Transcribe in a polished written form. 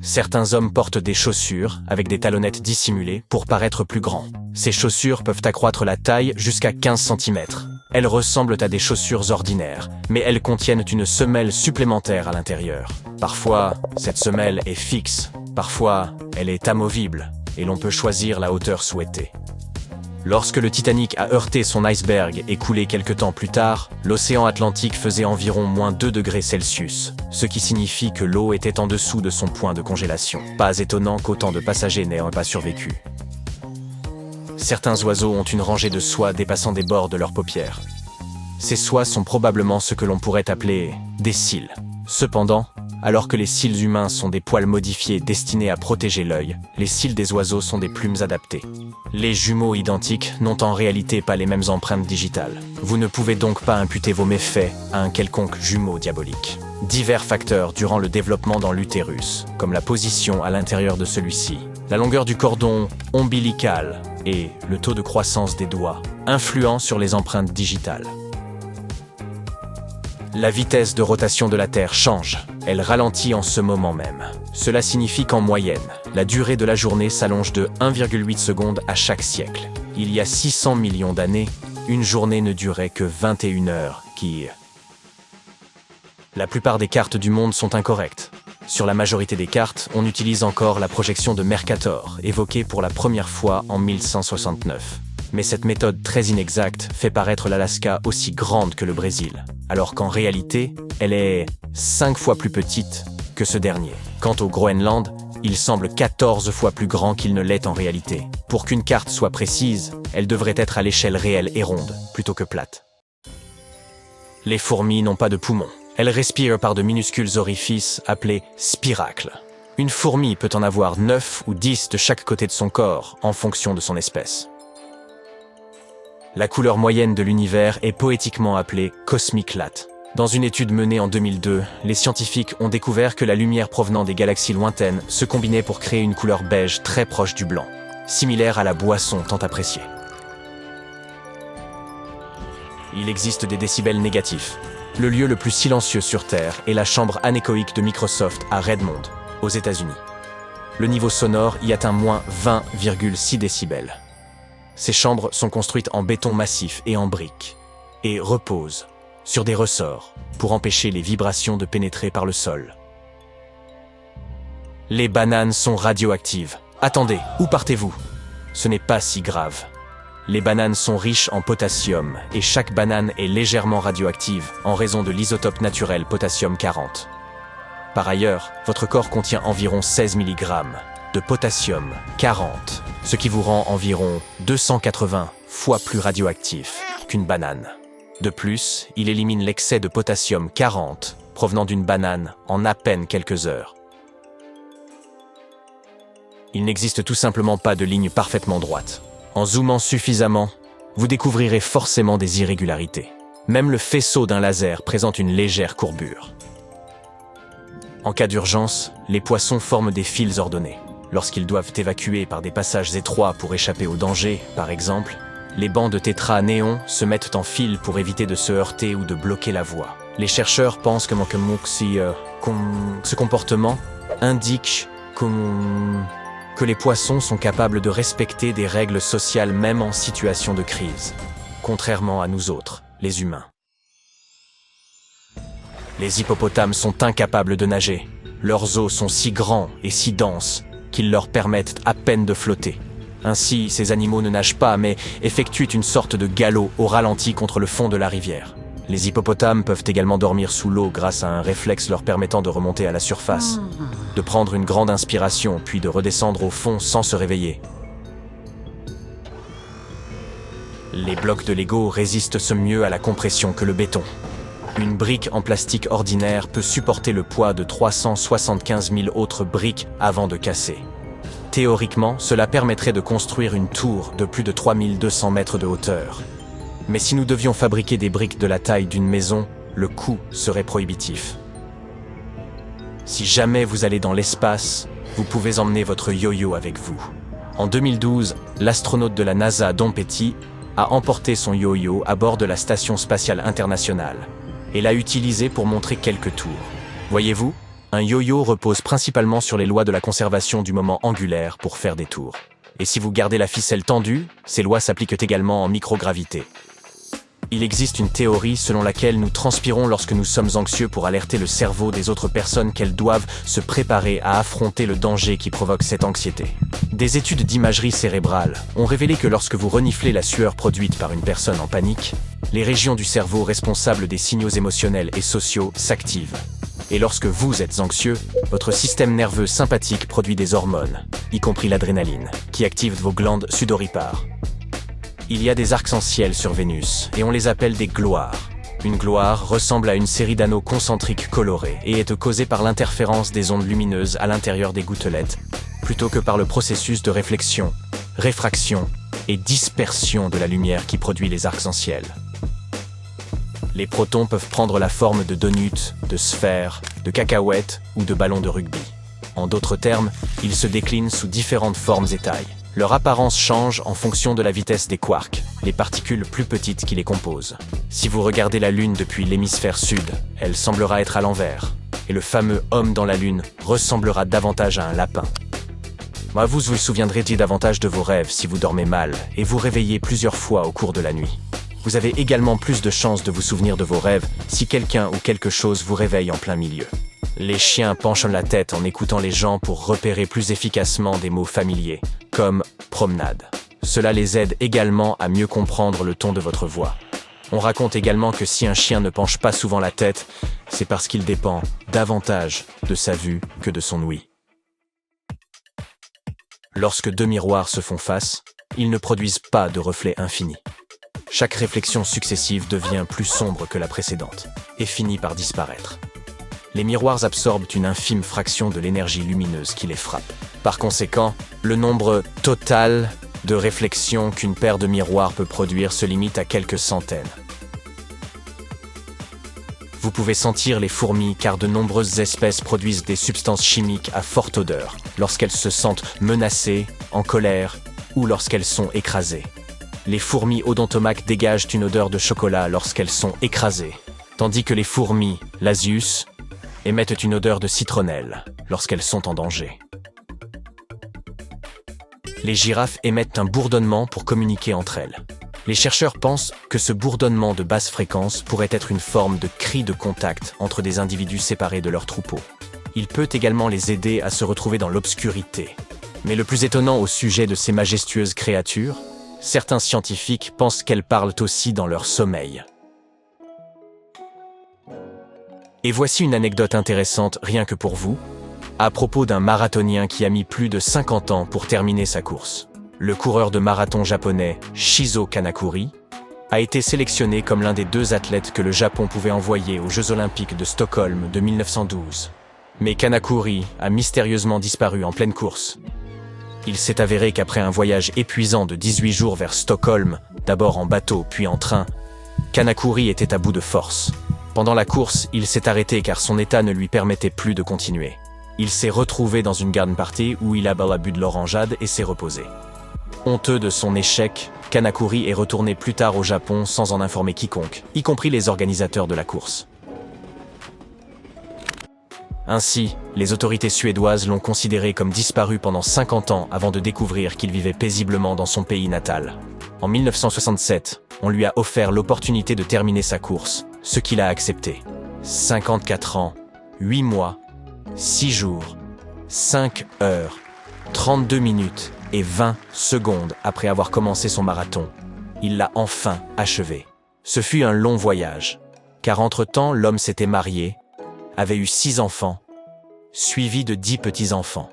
Certains hommes portent des chaussures avec des talonnettes dissimulées pour paraître plus grands. Ces chaussures peuvent accroître la taille jusqu'à 15 cm. Elles ressemblent à des chaussures ordinaires, mais elles contiennent une semelle supplémentaire à l'intérieur. Parfois, cette semelle est fixe, parfois, elle est amovible, et l'on peut choisir la hauteur souhaitée. Lorsque le Titanic a heurté son iceberg et coulé quelque temps plus tard, l'océan Atlantique faisait environ -2 degrés Celsius, ce qui signifie que l'eau était en dessous de son point de congélation. Pas étonnant qu'autant de passagers n'aient pas survécu. Certains oiseaux ont une rangée de soies dépassant des bords de leurs paupières. Ces soies sont probablement ce que l'on pourrait appeler des cils. Cependant, alors que les cils humains sont des poils modifiés destinés à protéger l'œil, les cils des oiseaux sont des plumes adaptées. Les jumeaux identiques n'ont en réalité pas les mêmes empreintes digitales. Vous ne pouvez donc pas imputer vos méfaits à un quelconque jumeau diabolique. Divers facteurs durant le développement dans l'utérus, comme la position à l'intérieur de celui-ci, la longueur du cordon ombilical et le taux de croissance des doigts, influent sur les empreintes digitales. La vitesse de rotation de la Terre change. Elle ralentit en ce moment même. Cela signifie qu'en moyenne, la durée de la journée s'allonge de 1,8 secondes à chaque siècle. Il y a 600 millions d'années, une journée ne durait que 21 heures, La plupart des cartes du monde sont incorrectes. Sur la majorité des cartes, on utilise encore la projection de Mercator, évoquée pour la première fois en 1169. Mais cette méthode très inexacte fait paraître l'Alaska aussi grande que le Brésil, alors qu'en réalité, elle est 5 fois plus petite que ce dernier. Quant au Groenland, il semble 14 fois plus grand qu'il ne l'est en réalité. Pour qu'une carte soit précise, elle devrait être à l'échelle réelle et ronde, plutôt que plate. Les fourmis n'ont pas de poumons. Elles respirent par de minuscules orifices appelés spiracles. Une fourmi peut en avoir 9 ou 10 de chaque côté de son corps, en fonction de son espèce. La couleur moyenne de l'univers est poétiquement appelée Cosmic Light. Dans une étude menée en 2002, les scientifiques ont découvert que la lumière provenant des galaxies lointaines se combinait pour créer une couleur beige très proche du blanc, similaire à la boisson tant appréciée. Il existe des décibels négatifs. Le lieu le plus silencieux sur Terre est la chambre anéchoïque de Microsoft à Redmond, aux États-Unis. Le niveau sonore y atteint -20,6 décibels. Ces chambres sont construites en béton massif et en briques, et reposent sur des ressorts pour empêcher les vibrations de pénétrer par le sol. Les bananes sont radioactives. Attendez, où partez-vous? Ce n'est pas si grave. Les bananes sont riches en potassium, et chaque banane est légèrement radioactive en raison de l'isotope naturel potassium 40. Par ailleurs, votre corps contient environ 16 mg de potassium 40, ce qui vous rend environ 280 fois plus radioactif qu'une banane. De plus, il élimine l'excès de potassium 40 provenant d'une banane en à peine quelques heures. Il n'existe tout simplement pas de ligne parfaitement droite. En zoomant suffisamment, vous découvrirez forcément des irrégularités. Même le faisceau d'un laser présente une légère courbure. En cas d'urgence, les poissons forment des fils ordonnés. Lorsqu'ils doivent évacuer par des passages étroits pour échapper au danger, par exemple, les bancs de tétra-néon se mettent en file pour éviter de se heurter ou de bloquer la voie. Les chercheurs pensent que ce comportement indique que les poissons sont capables de respecter des règles sociales même en situation de crise, contrairement à nous autres, les humains. Les hippopotames sont incapables de nager. Leurs os sont si grands et si denses qu'ils leur permettent à peine de flotter. Ainsi, ces animaux ne nagent pas, mais effectuent une sorte de galop au ralenti contre le fond de la rivière. Les hippopotames peuvent également dormir sous l'eau grâce à un réflexe leur permettant de remonter à la surface, de prendre une grande inspiration, puis de redescendre au fond sans se réveiller. Les blocs de Lego résistent mieux à la compression que le béton. Une brique en plastique ordinaire peut supporter le poids de 375 000 autres briques avant de casser. Théoriquement, cela permettrait de construire une tour de plus de 3200 mètres de hauteur. Mais si nous devions fabriquer des briques de la taille d'une maison, le coût serait prohibitif. Si jamais vous allez dans l'espace, vous pouvez emmener votre yo-yo avec vous. En 2012, l'astronaute de la NASA Don Petty a emporté son yo-yo à bord de la Station spatiale internationale et l'a utilisé pour montrer quelques tours. Voyez-vous, Un yo-yo repose principalement sur les lois de la conservation du moment angulaire pour faire des tours. Et si vous gardez la ficelle tendue, ces lois s'appliquent également en microgravité. Il existe une théorie selon laquelle nous transpirons lorsque nous sommes anxieux pour alerter le cerveau des autres personnes qu'elles doivent se préparer à affronter le danger qui provoque cette anxiété. Des études d'imagerie cérébrale ont révélé que lorsque vous reniflez la sueur produite par une personne en panique, les régions du cerveau responsables des signaux émotionnels et sociaux s'activent. Et lorsque vous êtes anxieux, votre système nerveux sympathique produit des hormones, y compris l'adrénaline, qui activent vos glandes sudoripares. Il y a des arcs-en-ciel sur Vénus, et on les appelle des gloires. Une gloire ressemble à une série d'anneaux concentriques colorés et est causée par l'interférence des ondes lumineuses à l'intérieur des gouttelettes, plutôt que par le processus de réflexion, réfraction et dispersion de la lumière qui produit les arcs-en-ciel. Les protons peuvent prendre la forme de donuts, de sphères, de cacahuètes ou de ballons de rugby. En d'autres termes, ils se déclinent sous différentes formes et tailles. Leur apparence change en fonction de la vitesse des quarks, les particules plus petites qui les composent. Si vous regardez la Lune depuis l'hémisphère sud, elle semblera être à l'envers, et le fameux homme dans la Lune ressemblera davantage à un lapin. Vous vous souviendrez davantage de vos rêves si vous dormez mal et vous réveillez plusieurs fois au cours de la nuit. Vous avez également plus de chances de vous souvenir de vos rêves si quelqu'un ou quelque chose vous réveille en plein milieu. Les chiens penchent la tête en écoutant les gens pour repérer plus efficacement des mots familiers, comme « promenade ». Cela les aide également à mieux comprendre le ton de votre voix. On raconte également que si un chien ne penche pas souvent la tête, c'est parce qu'il dépend davantage de sa vue que de son ouïe. Lorsque deux miroirs se font face, ils ne produisent pas de reflet infini. Chaque réflexion successive devient plus sombre que la précédente et finit par disparaître. Les miroirs absorbent une infime fraction de l'énergie lumineuse qui les frappe. Par conséquent, le nombre total de réflexions qu'une paire de miroirs peut produire se limite à quelques centaines. Vous pouvez sentir les fourmis car de nombreuses espèces produisent des substances chimiques à forte odeur lorsqu'elles se sentent menacées, en colère ou lorsqu'elles sont écrasées. Les fourmis odontomaques dégagent une odeur de chocolat lorsqu'elles sont écrasées, tandis que les fourmis Lasius émettent une odeur de citronnelle lorsqu'elles sont en danger. Les girafes émettent un bourdonnement pour communiquer entre elles. Les chercheurs pensent que ce bourdonnement de basse fréquence pourrait être une forme de cri de contact entre des individus séparés de leur troupeau. Il peut également les aider à se retrouver dans l'obscurité. Mais le plus étonnant au sujet de ces majestueuses créatures, certains scientifiques pensent qu'elles parlent aussi dans leur sommeil. Et voici une anecdote intéressante rien que pour vous, à propos d'un marathonien qui a mis plus de 50 ans pour terminer sa course. Le coureur de marathon japonais Shizo Kanakuri a été sélectionné comme l'un des 2 athlètes que le Japon pouvait envoyer aux Jeux Olympiques de Stockholm de 1912. Mais Kanakuri a mystérieusement disparu en pleine course. Il s'est avéré qu'après un voyage épuisant de 18 jours vers Stockholm, d'abord en bateau puis en train, Kanakuri était à bout de force. Pendant la course, il s'est arrêté car son état ne lui permettait plus de continuer. Il s'est retrouvé dans une garden party où il a bu de l'orangeade et s'est reposé. Honteux de son échec, Kanakuri est retourné plus tard au Japon sans en informer quiconque, y compris les organisateurs de la course. Ainsi, les autorités suédoises l'ont considéré comme disparu pendant 50 ans avant de découvrir qu'il vivait paisiblement dans son pays natal. En 1967, on lui a offert l'opportunité de terminer sa course, ce qu'il a accepté. 54 ans, 8 mois, 6 jours, 5 heures, 32 minutes et 20 secondes après avoir commencé son marathon, il l'a enfin achevé. Ce fut un long voyage, car entre-temps l'homme s'était marié, avait eu 6 enfants, suivi de 10 petits-enfants.